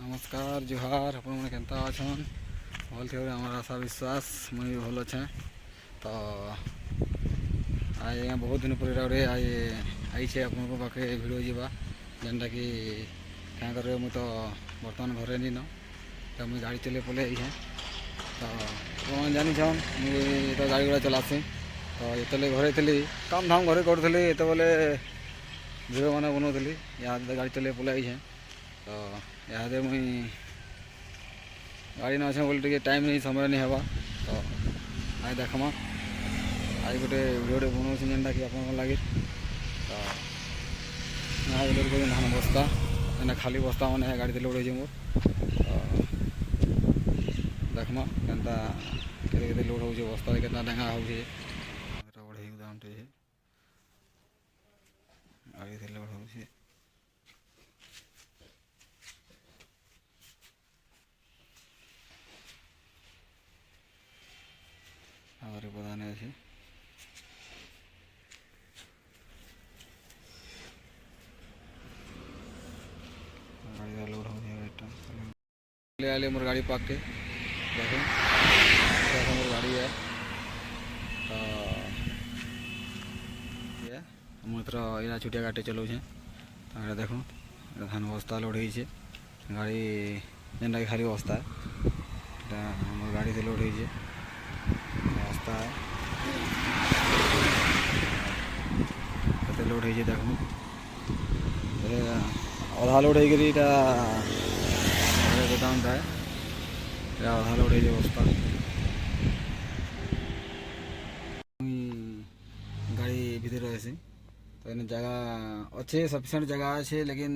नमस्कार जुहार आपण मैंने केन्ता अच्छन भल थे हमार आशा विश्वास मुझे भल अच्छे। तो आज बहुत दिन पर आज आई आपन पाखे भिडियो जावा जेनटा कि क्या कर मुझे तो बर्तमान घरे नी न तो मुझे गाड़ी चले पले आई तो जानी छन मुझे तो गाड़ी गुड़ा चलासी तो ये घरे थी काम धाम घरे करी ये बोले भिडियो मैंने बनाऊली यहाँ गाड़ी चले पले आई तो यहाँ मुई गाड़ी न अच्छे बोले टाइम नहीं समय नहीं हवा तो आज देखमा आज गोटे भिडियो बनाऊँ जेनटा कि आप लगे तो धान बस्ता मैंने खाली बस्ता मैंने गाड़ी से लोड मोर तो देखमा केनता के लोड हो बस्ता के डेंगा हो बढ़े दाम गाड़ी से लोड हो प्रधान अच्छे गाड़ी लोड हो आए मोर गाड़ी पाक के देखें मोर गाड़ी है तो ये मुझे यहाँ छुटिया गाड़ी चलाऊे देख धान बस्ता लोड हो गाड़ी जेनटा खाली बस्ता मोर गाड़ी से लोड हो बस्ता कते लोड हो देख अधा लोड होता गोदाम था अधा लोड हो बस्ता गाड़ी भीतर रही तो इन जगह अच्छे सफिसीयंट जगह अच्छे लेकिन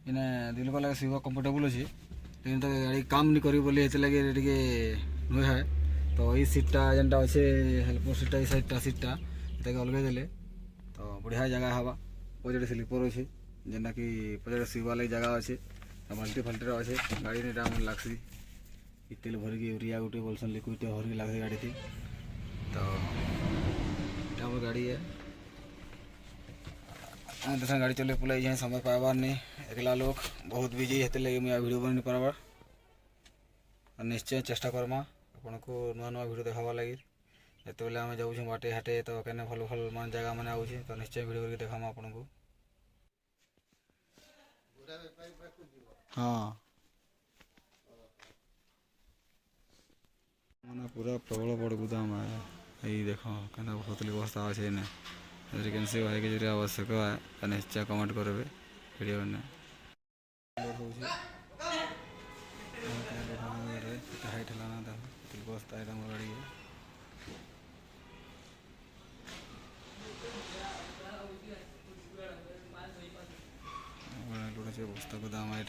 इन्हें दिल को लगे सुबह कंफर्टेबल अच्छे लेकिन तो गाड़ी काम नहीं करी बोली लगे नुहे है तो ये सीटा जेनटा अच्छे हेल्पर सीटा ये सीटा अलगे देले तो बढ़िया जगह हवा पचे स्लीपर अच्छे जेनटा कि पचे शुवा लगे जगह अच्छे बाल्टी फाल्टी अच्छे गाड़ी नहीं टाइम लगसी तेल भरिकी यूरिया गोटे बोलसन लिक्विड भरिकी लगे गाड़ी थी तो यहाँ गाड़ी है देखा गाड़ी चले पलाई जाए समय पाइबार नहीं एकला लोग बहुत बिजी हेते लगे मुझे वीडियो बन पार्बार निश्चय चेष्टा करमा आपन को नुआ नुआ वीडियो देखावा लगी एत बेले आम जाऊँ बाटे हाटे तो कहीं भल भल मान जगह मैंने आऊे तो निश्चय वीडियो करके देखामा आपन को। हाँ मैंने पूरा प्रबल बड़ गुदाम है यही देखो कहना बहुत व्यवस्था अच्छे ने कैंसी भाई के जो आवश्यक है निश्चय कमेंट करेंगे वीडियो में हाइट लाना बस्ता गाड़ी बस्ता गोदाम है।